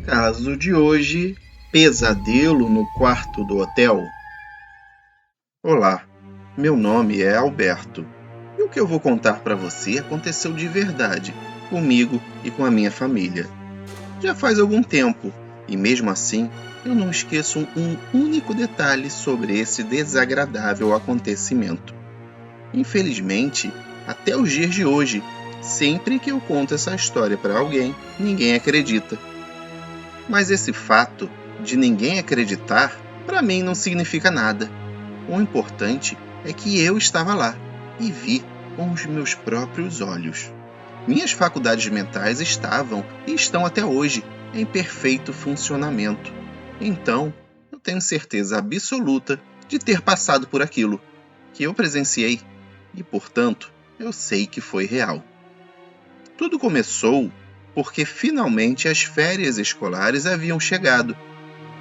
Caso de hoje, pesadelo no quarto do hotel. Olá, meu nome é Alberto e o que eu vou contar para você aconteceu de verdade, comigo e com a minha família. Já faz algum tempo e mesmo assim eu não esqueço um único detalhe sobre esse desagradável acontecimento. Infelizmente, até os dias de hoje, sempre que eu conto essa história para alguém, ninguém acredita. Mas esse fato de ninguém acreditar, para mim não significa nada. O importante é que eu estava lá e vi com os meus próprios olhos. Minhas faculdades mentais estavam e estão até hoje em perfeito funcionamento. Então, eu tenho certeza absoluta de ter passado por aquilo, que eu presenciei e, portanto, eu sei que foi real. Tudo começou porque finalmente as férias escolares haviam chegado.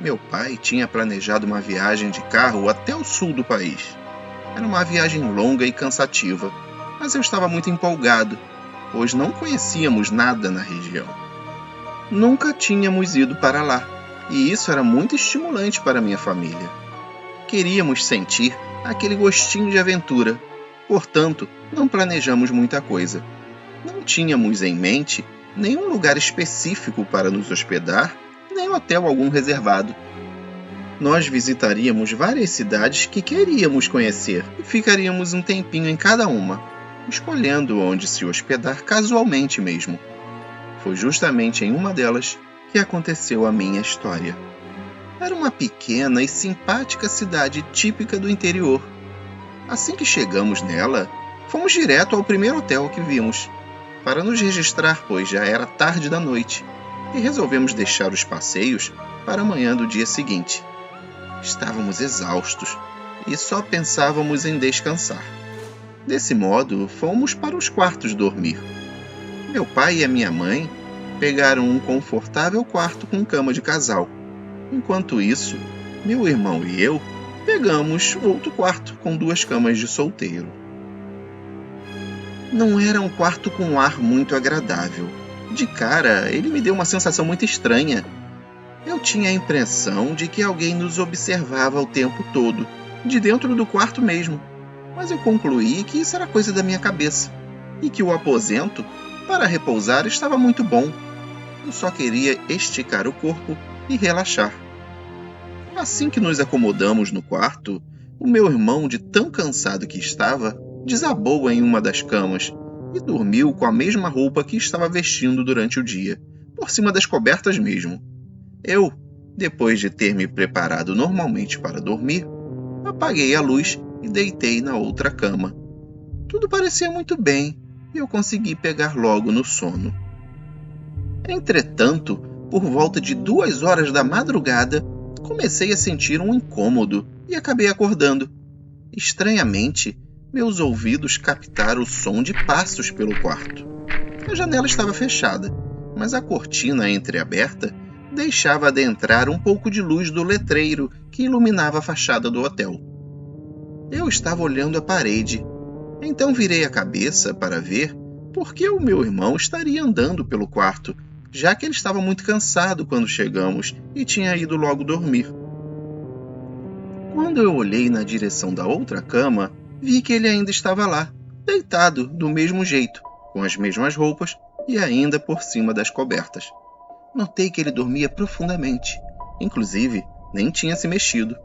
Meu pai tinha planejado uma viagem de carro até o sul do país. Era uma viagem longa e cansativa, mas eu estava muito empolgado, pois não conhecíamos nada na região. Nunca tínhamos ido para lá, e isso era muito estimulante para minha família. Queríamos sentir aquele gostinho de aventura, portanto, não planejamos muita coisa. Não tínhamos em mente nenhum lugar específico para nos hospedar, nem hotel algum reservado. Nós visitaríamos várias cidades que queríamos conhecer e ficaríamos um tempinho em cada uma, escolhendo onde se hospedar casualmente mesmo. Foi justamente em uma delas que aconteceu a minha história. Era uma pequena e simpática cidade típica do interior. Assim que chegamos nela, fomos direto ao primeiro hotel que vimos, para nos registrar, pois já era tarde da noite, e resolvemos deixar os passeios para a manhã do dia seguinte. Estávamos exaustos e só pensávamos em descansar. Desse modo, fomos para os quartos dormir. Meu pai e a minha mãe pegaram um confortável quarto com cama de casal. Enquanto isso, meu irmão e eu pegamos outro quarto com 2 camas de solteiro. Não era um quarto com um ar muito agradável. De cara, ele me deu uma sensação muito estranha. Eu tinha a impressão de que alguém nos observava o tempo todo, de dentro do quarto mesmo. Mas eu concluí que isso era coisa da minha cabeça, e que o aposento, para repousar, estava muito bom. Eu só queria esticar o corpo e relaxar. Assim que nos acomodamos no quarto, o meu irmão, de tão cansado que estava, desabou em uma das camas e dormiu com a mesma roupa que estava vestindo durante o dia, por cima das cobertas mesmo. Eu, depois de ter me preparado normalmente para dormir, apaguei a luz e deitei na outra cama. Tudo parecia muito bem e eu consegui pegar logo no sono. Entretanto, por volta de 2 horas da madrugada, comecei a sentir um incômodo e acabei acordando. Estranhamente, meus ouvidos captaram o som de passos pelo quarto. A janela estava fechada, mas a cortina entreaberta deixava adentrar um pouco de luz do letreiro que iluminava a fachada do hotel. Eu estava olhando a parede, então virei a cabeça para ver por que o meu irmão estaria andando pelo quarto, já que ele estava muito cansado quando chegamos e tinha ido logo dormir. Quando eu olhei na direção da outra cama, vi que ele ainda estava lá, deitado do mesmo jeito, com as mesmas roupas e ainda por cima das cobertas. Notei que ele dormia profundamente, inclusive nem tinha se mexido.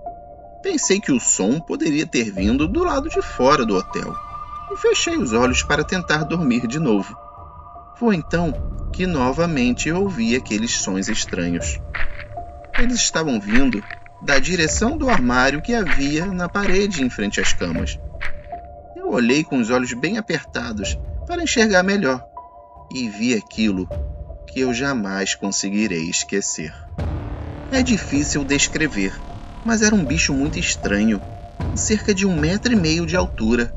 Pensei que o som poderia ter vindo do lado de fora do hotel e fechei os olhos para tentar dormir de novo. Foi então que novamente ouvi aqueles sons estranhos. Eles estavam vindo da direção do armário que havia na parede em frente às camas. Eu olhei com os olhos bem apertados para enxergar melhor e vi aquilo que eu jamais conseguirei esquecer. É difícil descrever, mas era um bicho muito estranho, cerca de 1,5 metros de altura.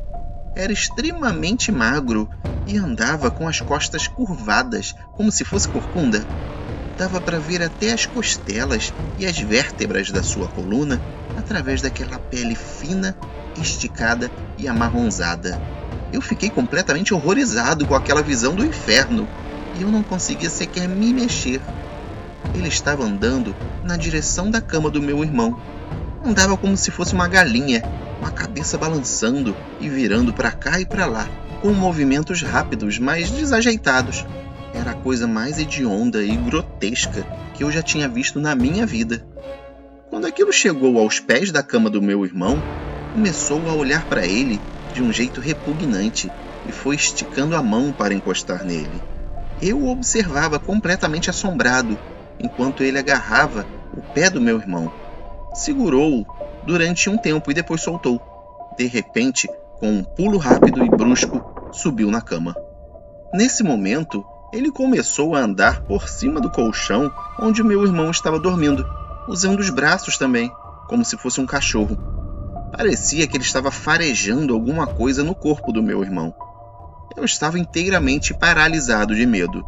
Era extremamente magro e andava com as costas curvadas, como se fosse corcunda. Dava para ver até as costelas e as vértebras da sua coluna através daquela pele fina, esticada e amarronzada. Eu fiquei completamente horrorizado com aquela visão do inferno e eu não conseguia sequer me mexer. Ele estava andando na direção da cama do meu irmão. Andava como se fosse uma galinha, com a cabeça balançando e virando para cá e para lá, com movimentos rápidos, mas desajeitados. Era a coisa mais hedionda e grotesca que eu já tinha visto na minha vida. Quando aquilo chegou aos pés da cama do meu irmão, começou a olhar para ele de um jeito repugnante e foi esticando a mão para encostar nele. Eu o observava completamente assombrado, enquanto ele agarrava o pé do meu irmão. Segurou-o durante um tempo e depois soltou. De repente, com um pulo rápido e brusco, subiu na cama. Nesse momento, ele começou a andar por cima do colchão onde o meu irmão estava dormindo, usando os braços também, como se fosse um cachorro. Parecia que ele estava farejando alguma coisa no corpo do meu irmão. Eu estava inteiramente paralisado de medo.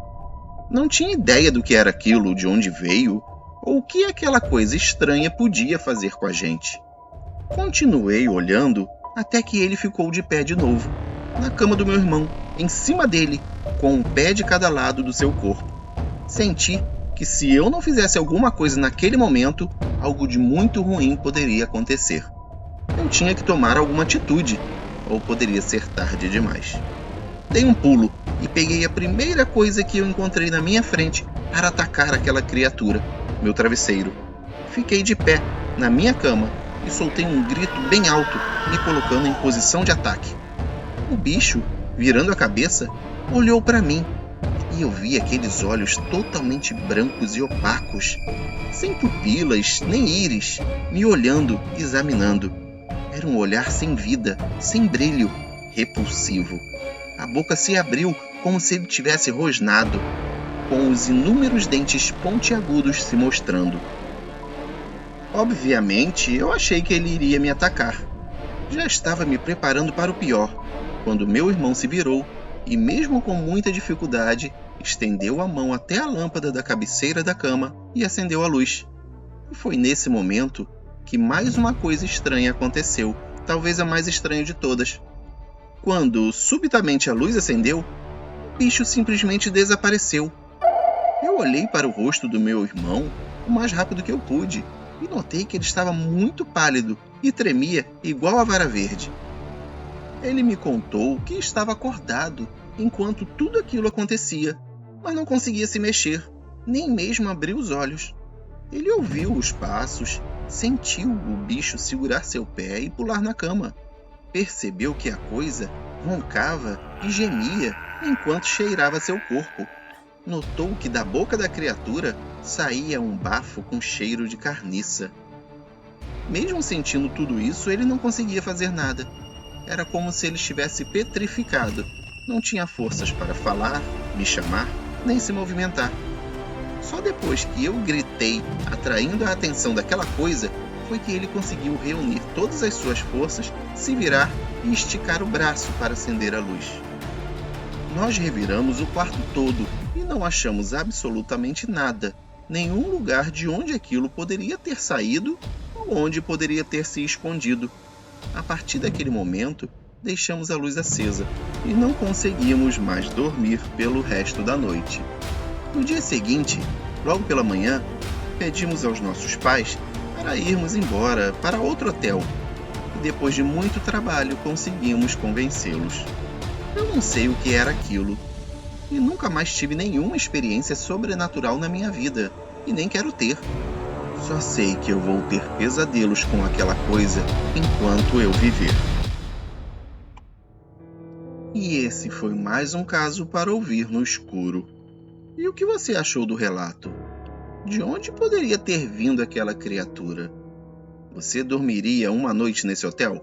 Não tinha ideia do que era aquilo, de onde veio, ou o que aquela coisa estranha podia fazer com a gente. Continuei olhando até que ele ficou de pé de novo, na cama do meu irmão, em cima dele, com um pé de cada lado do seu corpo. Senti que se eu não fizesse alguma coisa naquele momento, algo de muito ruim poderia acontecer. Eu tinha que tomar alguma atitude, ou poderia ser tarde demais. Dei um pulo e peguei a primeira coisa que eu encontrei na minha frente para atacar aquela criatura, meu travesseiro. Fiquei de pé, na minha cama, e soltei um grito bem alto, me colocando em posição de ataque. O bicho, virando a cabeça, olhou para mim, e eu vi aqueles olhos totalmente brancos e opacos, sem pupilas nem íris, me olhando, examinando. Era um olhar sem vida, sem brilho, repulsivo. A boca se abriu como se ele tivesse rosnado, com os inúmeros dentes pontiagudos se mostrando. Obviamente, eu achei que ele iria me atacar. Já estava me preparando para o pior, quando meu irmão se virou e, mesmo com muita dificuldade, estendeu a mão até a lâmpada da cabeceira da cama e acendeu a luz. E foi nesse momento que mais uma coisa estranha aconteceu, talvez a mais estranha de todas. Quando subitamente a luz acendeu, o bicho simplesmente desapareceu. Eu olhei para o rosto do meu irmão o mais rápido que eu pude e notei que ele estava muito pálido e tremia igual a vara verde. Ele me contou que estava acordado enquanto tudo aquilo acontecia, mas não conseguia se mexer, nem mesmo abrir os olhos. Ele ouviu os passos, sentiu o bicho segurar seu pé e pular na cama. Percebeu que a coisa roncava e gemia enquanto cheirava seu corpo. Notou que da boca da criatura saía um bafo com cheiro de carniça. Mesmo sentindo tudo isso, ele não conseguia fazer nada. Era como se ele estivesse petrificado. Não tinha forças para falar, me chamar, nem se movimentar. Só depois que eu gritei, atraindo a atenção daquela coisa, foi que ele conseguiu reunir todas as suas forças, se virar e esticar o braço para acender a luz. Nós reviramos o quarto todo e não achamos absolutamente nada, nenhum lugar de onde aquilo poderia ter saído ou onde poderia ter se escondido. A partir daquele momento, deixamos a luz acesa e não conseguimos mais dormir pelo resto da noite. No dia seguinte, logo pela manhã, pedimos aos nossos pais para irmos embora para outro hotel e depois de muito trabalho conseguimos convencê-los. Eu não sei o que era aquilo e nunca mais tive nenhuma experiência sobrenatural na minha vida e nem quero ter. Só sei que eu vou ter pesadelos com aquela coisa enquanto eu viver. E esse foi mais um caso para ouvir no escuro. E o que você achou do relato? De onde poderia ter vindo aquela criatura? Você dormiria uma noite nesse hotel?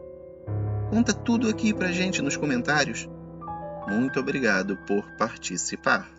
Conta tudo aqui pra gente nos comentários. Muito obrigado por participar.